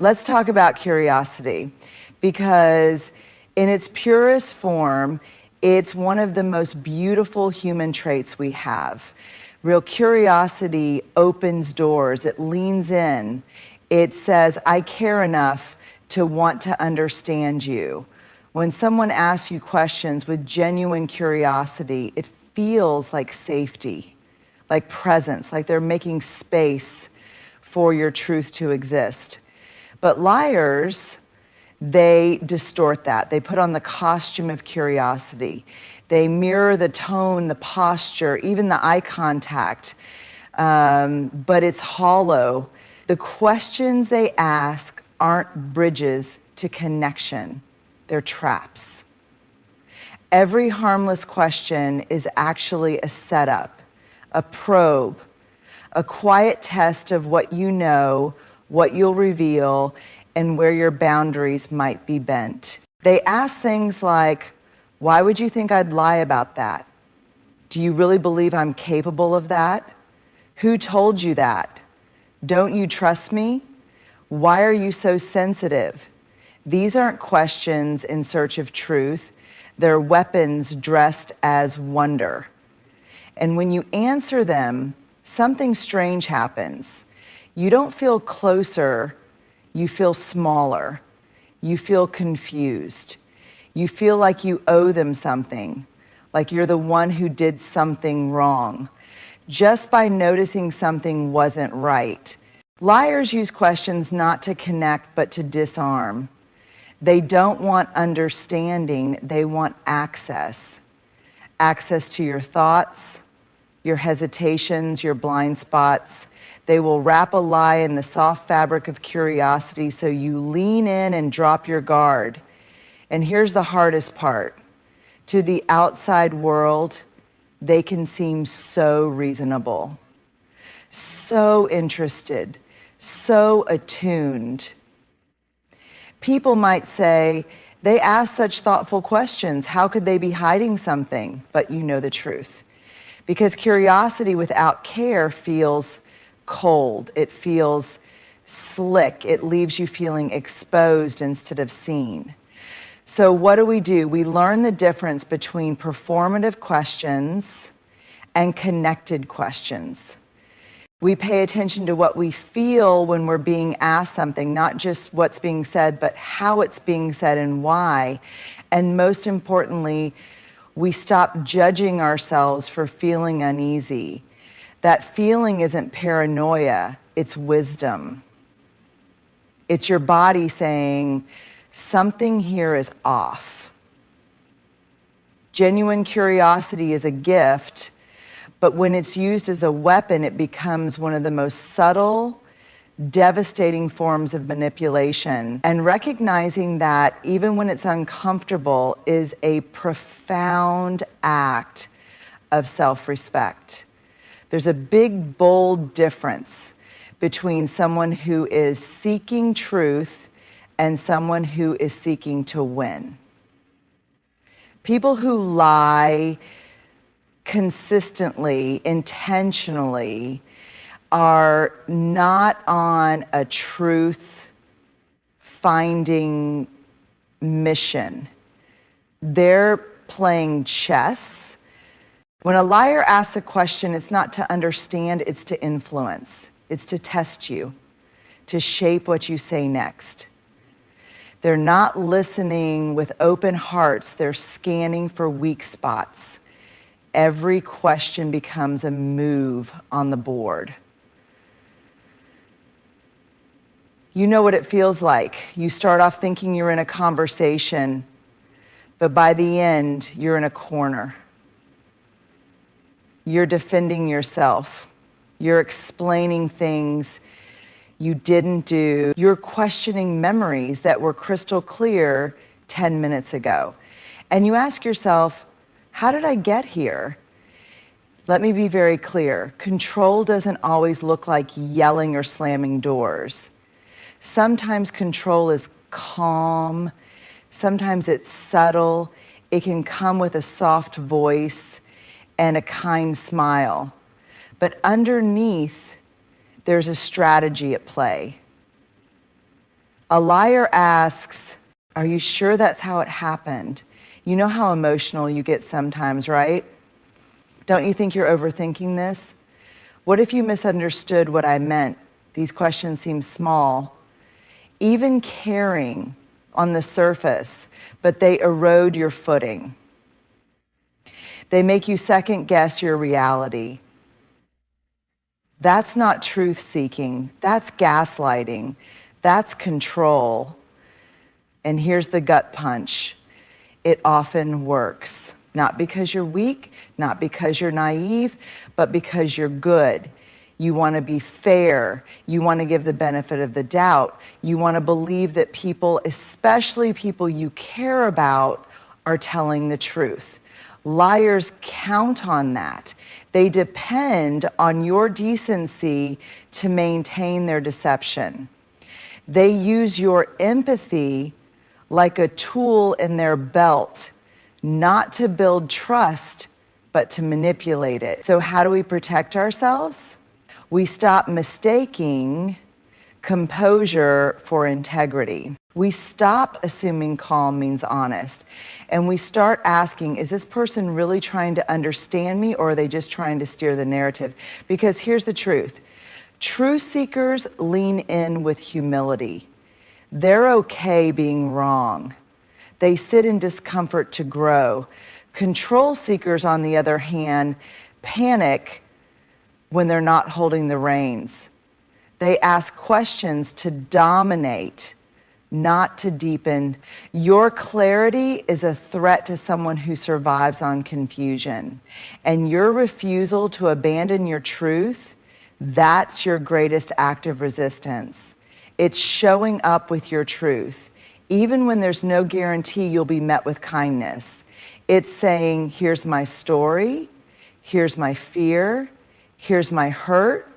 Let's talk about curiosity, because in its purest form, it's one of the most beautiful human traits we have. Real curiosity opens doors, it leans in, it says, I care enough to want to understand you. When someone asks you questions with genuine curiosity, it feels like safety, like presence, like they're making space for your truth to exist. But liars, they distort that. They put on the costume of curiosity. They mirror the tone, the posture, even the eye contact, but it's hollow. The questions they ask aren't bridges to connection. They're traps. Every harmless question is actually a setup, a probe, a quiet test of what you know, what you'll reveal, and where your boundaries might be bent. They ask things like, why would you think I'd lie about that? Do you really believe I'm capable of that? Who told you that? Don't you trust me? Why are you so sensitive? These aren't questions in search of truth. They're weapons dressed as wonder. And when you answer them, something strange happens. You don't feel closer, you feel smaller. You feel confused. You feel like you owe them something, like you're the one who did something wrong, just by noticing something wasn't right. Liars use questions not to connect, but to disarm. They don't want understanding, they want access. Access to your thoughts, your hesitations, your blind spots. They will wrap a lie in the soft fabric of curiosity so you lean in and drop your guard. And here's the hardest part. To the outside world, they can seem so reasonable, so interested, so attuned. People might say, they ask such thoughtful questions. How could they be hiding something? But you know the truth. Because curiosity without care feels cold. It feels slick. It leaves you feeling exposed instead of seen. So what do? We learn the difference between performative questions and connected questions. We pay attention to what we feel when we're being asked something, not just what's being said, but how it's being said and why. And most importantly, we stop judging ourselves for feeling uneasy. That feeling isn't paranoia, it's wisdom. It's your body saying, something here is off. Genuine curiosity is a gift, but when it's used as a weapon, it becomes one of the most subtle, devastating forms of manipulation. And recognizing that, even when it's uncomfortable, is a profound act of self-respect. There's a big, bold difference between someone who is seeking truth and someone who is seeking to win. People who lie consistently, intentionally, are not on a truth-finding mission. They're playing chess. When a liar asks a question, it's not to understand, it's to influence. It's to test you, to shape what you say next. They're not listening with open hearts. They're scanning for weak spots. Every question becomes a move on the board. You know what it feels like. You start off thinking you're in a conversation, but by the end, you're in a corner. You're defending yourself. You're explaining things you didn't do. You're questioning memories that were crystal clear 10 minutes ago. And you ask yourself, how did I get here? Let me be very clear. Control doesn't always look like yelling or slamming doors. Sometimes control is calm. Sometimes it's subtle. It can come with a soft voice and a kind smile. But underneath, there's a strategy at play. A liar asks, are you sure that's how it happened? You know how emotional you get sometimes, right? Don't you think you're overthinking this? What if you misunderstood what I meant? These questions seem small, even caring on the surface, but they erode your footing. They make you second guess your reality. That's not truth seeking. That's gaslighting. That's control. And here's the gut punch. It often works. Not because you're weak, not because you're naive, but because you're good. You want to be fair. You want to give the benefit of the doubt. You want to believe that people, especially people you care about, are telling the truth. Liars count on that. They depend on your decency to maintain their deception. They use your empathy like a tool in their belt, not to build trust, but to manipulate it. So how do we protect ourselves? We stop mistaking composure for integrity. We stop assuming calm means honest, and we start asking, is this person really trying to understand me, or are they just trying to steer the narrative? Because here's the truth. Truth seekers lean in with humility. They're okay being wrong. They sit in discomfort to grow. Control seekers, on the other hand, panic when they're not holding the reins. They ask questions to dominate, not to deepen. Your clarity is a threat to someone who survives on confusion. And your refusal to abandon your truth, that's your greatest act of resistance. It's showing up with your truth. Even when there's no guarantee you'll be met with kindness. It's saying, here's my story, here's my fear, here's my hurt.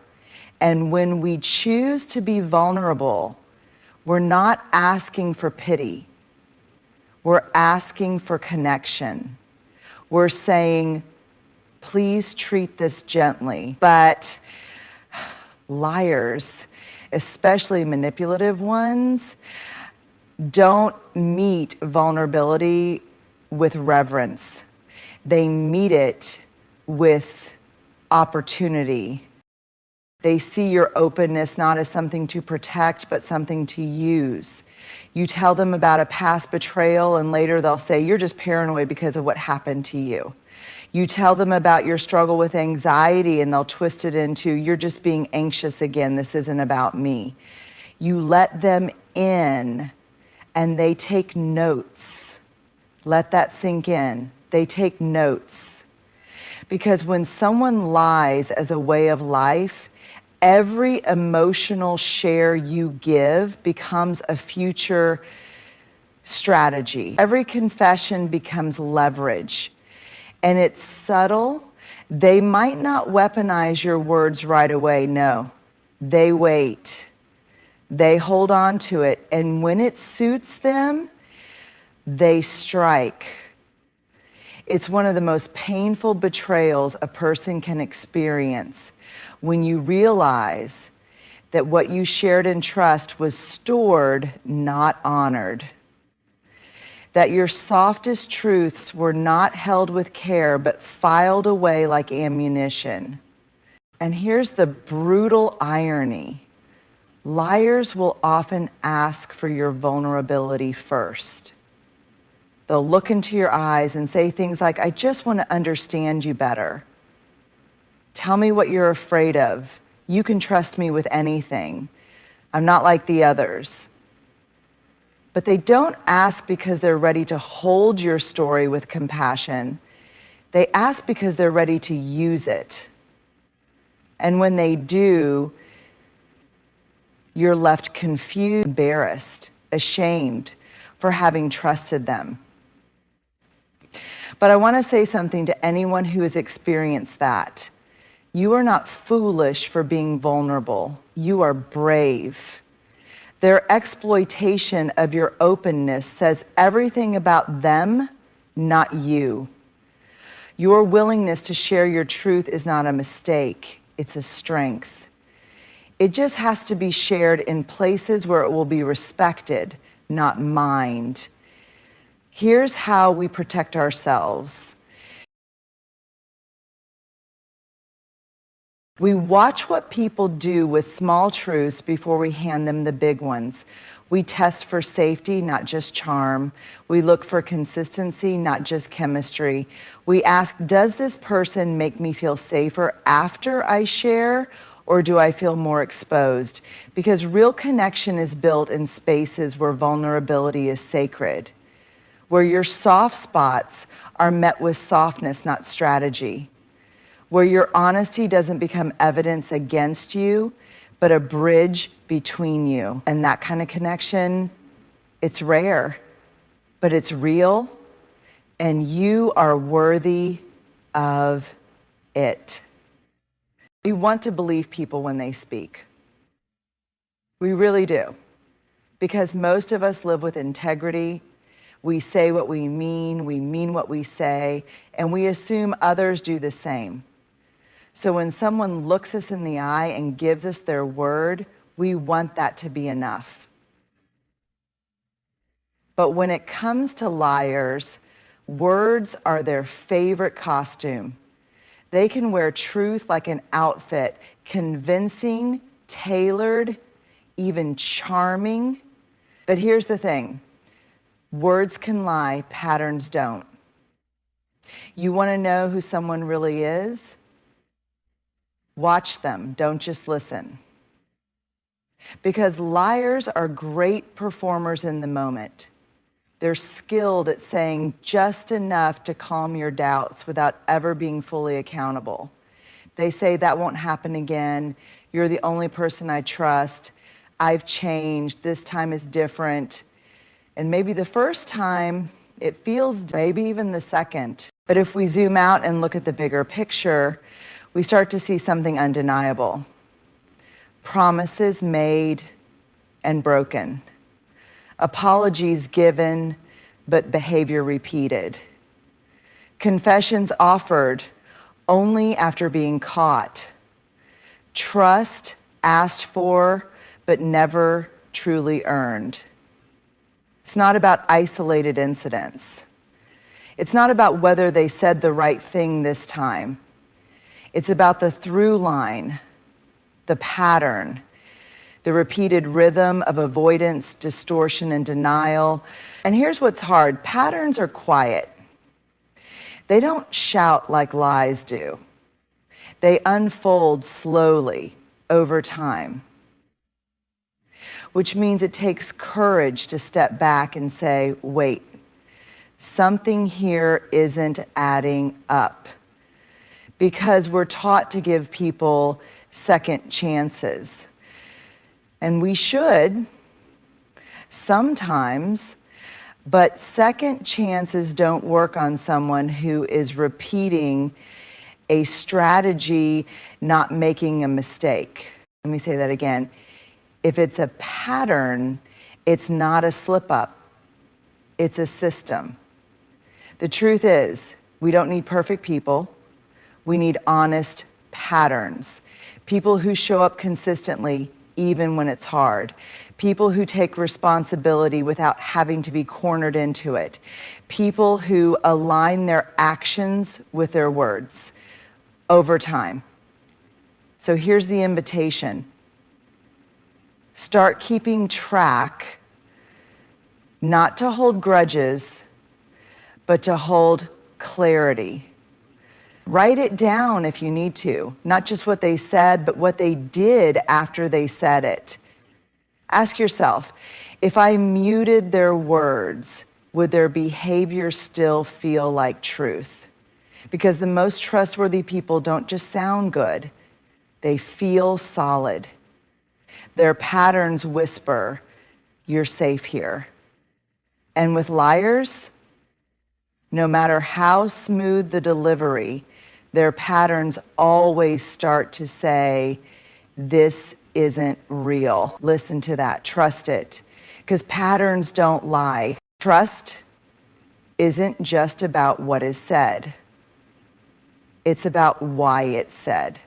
And when we choose to be vulnerable, we're not asking for pity. We're asking for connection. We're saying, please treat this gently. But liars, especially manipulative ones, don't meet vulnerability with reverence. They meet it with opportunity. They see your openness not as something to protect, but something to use. You tell them about a past betrayal, and later they'll say, you're just paranoid because of what happened to you. You tell them about your struggle with anxiety, and they'll twist it into, you're just being anxious again, this isn't about me. You let them in, and they take notes. Let that sink in. They take notes. Because when someone lies as a way of life, every emotional share you give becomes a future strategy. Every confession becomes leverage. And it's subtle. They might not weaponize your words right away, no. They wait. They hold on to it. And when it suits them, they strike. It's one of the most painful betrayals a person can experience when you realize that what you shared in trust was stored, not honored. That your softest truths were not held with care, but filed away like ammunition. And here's the brutal irony. Liars will often ask for your vulnerability first. They'll look into your eyes and say things like, I just want to understand you better. Tell me what you're afraid of. You can trust me with anything. I'm not like the others. But they don't ask because they're ready to hold your story with compassion. They ask because they're ready to use it. And when they do, you're left confused, embarrassed, ashamed for having trusted them. But I want to say something to anyone who has experienced that. You are not foolish for being vulnerable. You are brave. Their exploitation of your openness says everything about them, not you. Your willingness to share your truth is not a mistake. It's a strength. It just has to be shared in places where it will be respected, not mined. Here's how we protect ourselves. We watch what people do with small truths before we hand them the big ones. We test for safety, not just charm. We look for consistency, not just chemistry. We ask, does this person make me feel safer after I share, or do I feel more exposed? Because real connection is built in spaces where vulnerability is sacred, where your soft spots are met with softness, not strategy, where your honesty doesn't become evidence against you, but a bridge between you. And that kind of connection, it's rare, but it's real, and you are worthy of it. We want to believe people when they speak. We really do. Because most of us live with integrity. We say what we mean what we say, and we assume others do the same. So when someone looks us in the eye and gives us their word, we want that to be enough. But when it comes to liars, words are their favorite costume. They can wear truth like an outfit, convincing, tailored, even charming. But here's the thing, words can lie, patterns don't. You want to know who someone really is? Watch them, don't just listen. Because liars are great performers in the moment. They're skilled at saying just enough to calm your doubts without ever being fully accountable. They say, that won't happen again. You're the only person I trust. I've changed. This time is different. And maybe the first time it feels, maybe even the second. But if we zoom out and look at the bigger picture, we start to see something undeniable. Promises made and broken. Apologies given, but behavior repeated. Confessions offered only after being caught. Trust asked for, but never truly earned. It's not about isolated incidents. It's not about whether they said the right thing this time. It's about the through line, the pattern, the repeated rhythm of avoidance, distortion, and denial. And here's what's hard. Patterns are quiet. They don't shout like lies do. They unfold slowly over time, which means it takes courage to step back and say, wait, something here isn't adding up. Because we're taught to give people second chances. And we should sometimes, but second chances don't work on someone who is repeating a strategy, not making a mistake. Let me say that again. If it's a pattern, it's not a slip up. It's a system. The truth is, we don't need perfect people. We need honest patterns. People who show up consistently, even when it's hard. People who take responsibility without having to be cornered into it. People who align their actions with their words over time. So here's the invitation. Start keeping track, not to hold grudges, but to hold clarity. Write it down if you need to, not just what they said, but what they did after they said it. Ask yourself, if I muted their words, would their behavior still feel like truth? Because the most trustworthy people don't just sound good, they feel solid. Their patterns whisper, you're safe here. And with liars, no matter how smooth the delivery, their patterns always start to say, this isn't real. Listen to that, trust it. Because patterns don't lie. Trust isn't just about what is said. It's about why it's said.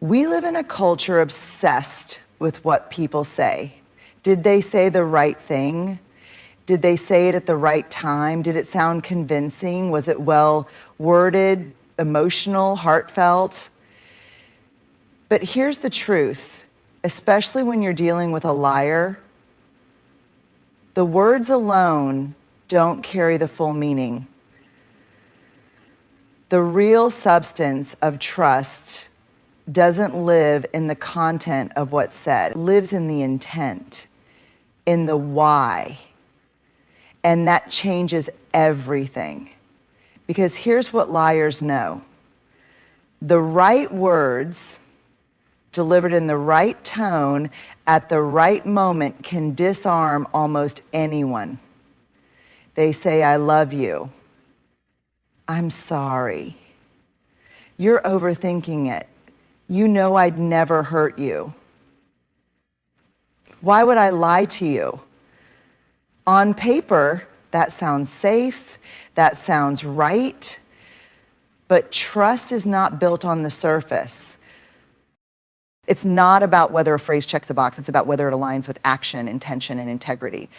We live in a culture obsessed with what people say. Did they say the right thing? Did they say it at the right time? Did it sound convincing? Was it well worded, emotional, heartfelt? But here's the truth, especially when you're dealing with a liar, the words alone don't carry the full meaning. The real substance of trust doesn't live in the content of what's said. It lives in the intent, in the why. And that changes everything. Because here's what liars know. The right words delivered in the right tone at the right moment can disarm almost anyone. They say, I love you. I'm sorry. You're overthinking it. You know I'd never hurt you. Why would I lie to you? On paper, that sounds safe, that sounds right, but trust is not built on the surface. It's not about whether a phrase checks a box, it's about whether it aligns with action, intention, and integrity.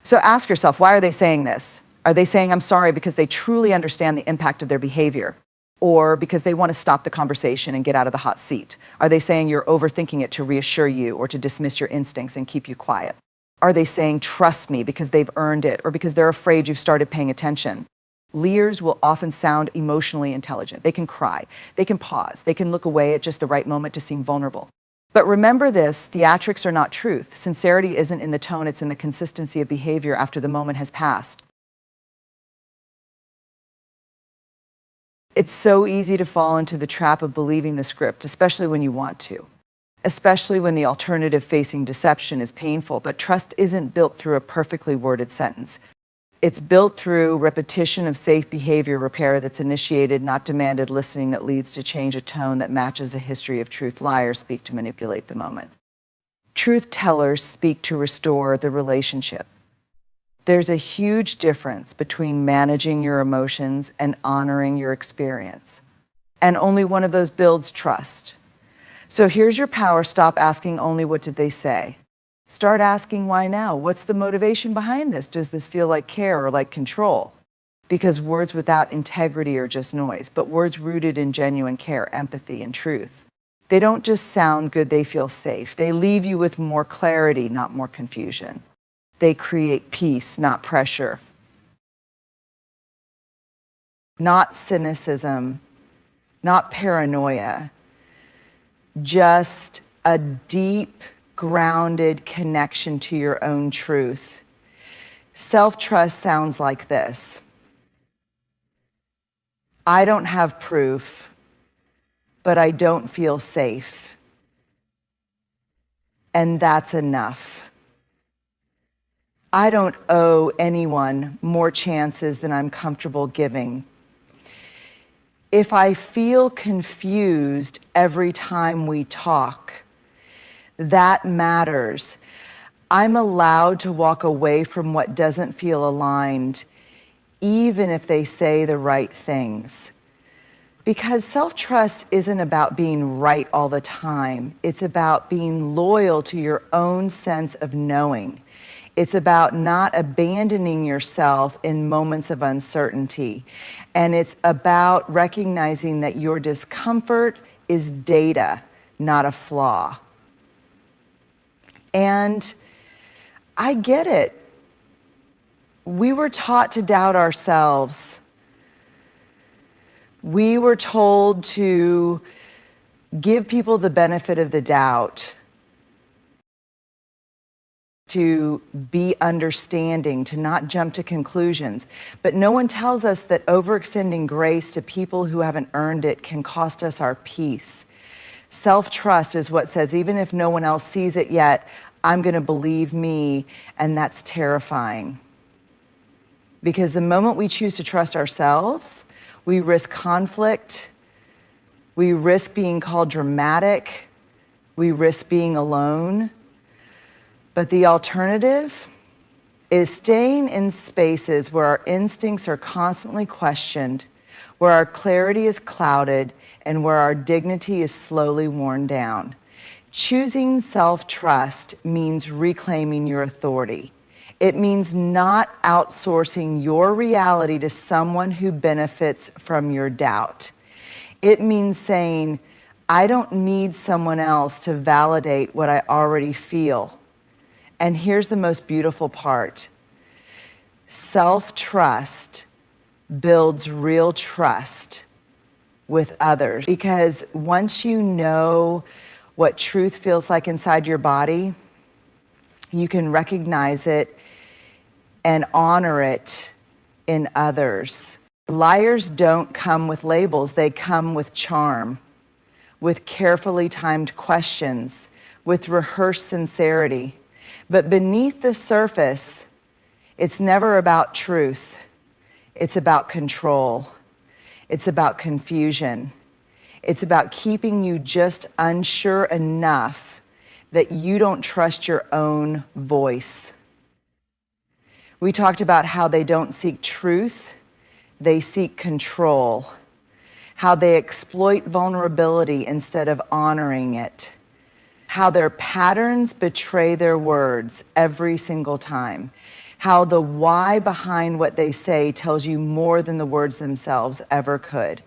So ask yourself, why are they saying this? Are they saying I'm sorry because they truly understand the impact of their behavior? Or because they want to stop the conversation and get out of the hot seat? Are they saying you're overthinking it to reassure you or to dismiss your instincts and keep you quiet? Are they saying trust me because they've earned it or because they're afraid you've started paying attention? Liars will often sound emotionally intelligent. They can cry, they can pause, they can look away at just the right moment to seem vulnerable. But remember this, theatrics are not truth. Sincerity isn't in the tone, it's in the consistency of behavior after the moment has passed. It's so easy to fall into the trap of believing the script, especially when you want to, especially when the alternative facing deception is painful, but trust isn't built through a perfectly worded sentence. It's built through repetition of safe behavior repair that's initiated, not demanded listening that leads to change a tone that matches a history of truth. Liars speak to manipulate the moment. Truth tellers speak to restore the relationship. There's a huge difference between managing your emotions and honoring your experience. And only one of those builds trust. So here's your power. Stop asking only what did they say. Start asking why now? What's the motivation behind this? Does this feel like care or like control? Because words without integrity are just noise, but words rooted in genuine care, empathy, and truth. They don't just sound good, they feel safe. They leave you with more clarity, not more confusion. They create peace, not pressure. Not cynicism, not paranoia. Just a deep, grounded connection to your own truth. Self-trust sounds like this. I don't have proof, but I don't feel safe. And that's enough. I don't owe anyone more chances than I'm comfortable giving. If I feel confused every time we talk, that matters. I'm allowed to walk away from what doesn't feel aligned, even if they say the right things. Because self-trust isn't about being right all the time. It's about being loyal to your own sense of knowing. It's about not abandoning yourself in moments of uncertainty. And it's about recognizing that your discomfort is data, not a flaw. And I get it. We were taught to doubt ourselves. We were told to give people the benefit of the doubt, to be understanding, to not jump to conclusions. But no one tells us that overextending grace to people who haven't earned it can cost us our peace. Self-trust is what says, even if no one else sees it yet, I'm going to believe me, and that's terrifying. Because the moment we choose to trust ourselves, we risk conflict, we risk being called dramatic, we risk being alone. But the alternative is staying in spaces where our instincts are constantly questioned, where our clarity is clouded, and where our dignity is slowly worn down. Choosing self-trust means reclaiming your authority. It means not outsourcing your reality to someone who benefits from your doubt. It means saying, I don't need someone else to validate what I already feel. And here's the most beautiful part. Self-trust builds real trust with others, because once you know what truth feels like inside your body, you can recognize it and honor it in others. Liars don't come with labels, they come with charm, with carefully timed questions, with rehearsed sincerity. But beneath the surface, it's never about truth. It's about control. It's about confusion. It's about keeping you just unsure enough that you don't trust your own voice. We talked about how they don't seek truth, they seek control. How they exploit vulnerability instead of honoring it. How their patterns betray their words every single time. How the why behind what they say tells you more than the words themselves ever could.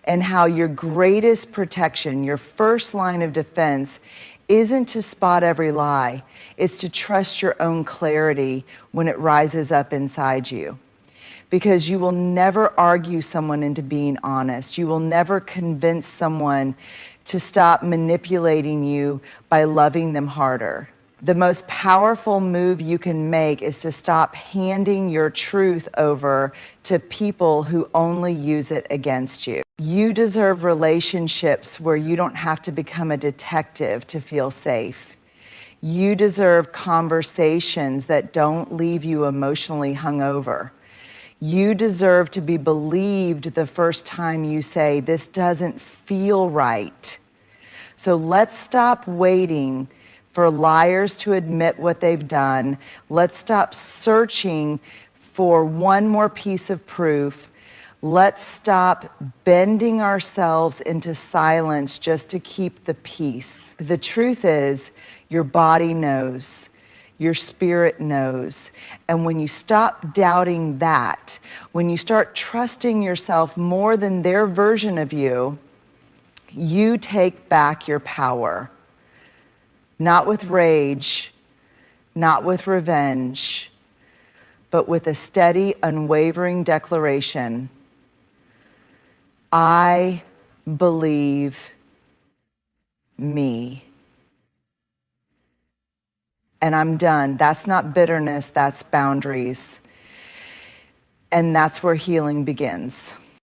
And how your greatest protection, your first line of defense, isn't to spot every lie. It's to trust your own clarity when it rises up inside you. Because you will never argue someone into being honest. You will never convince someone to stop manipulating you by loving them harder. The most powerful move you can make is to stop handing your truth over to people who only use it against you. You deserve relationships where you don't have to become a detective to feel safe. You deserve conversations that don't leave you emotionally hungover. You deserve to be believed the first time you say, this doesn't feel right. So let's stop waiting for liars to admit what they've done. Let's stop searching for one more piece of proof. Let's stop bending ourselves into silence just to keep the peace. The truth is, your body knows. Your spirit knows. And when you stop doubting that, when you start trusting yourself more than their version of you, you take back your power. Not with rage, not with revenge, but with a steady, unwavering declaration. I believe me. And I'm done. That's not bitterness, that's boundaries. And that's where healing begins.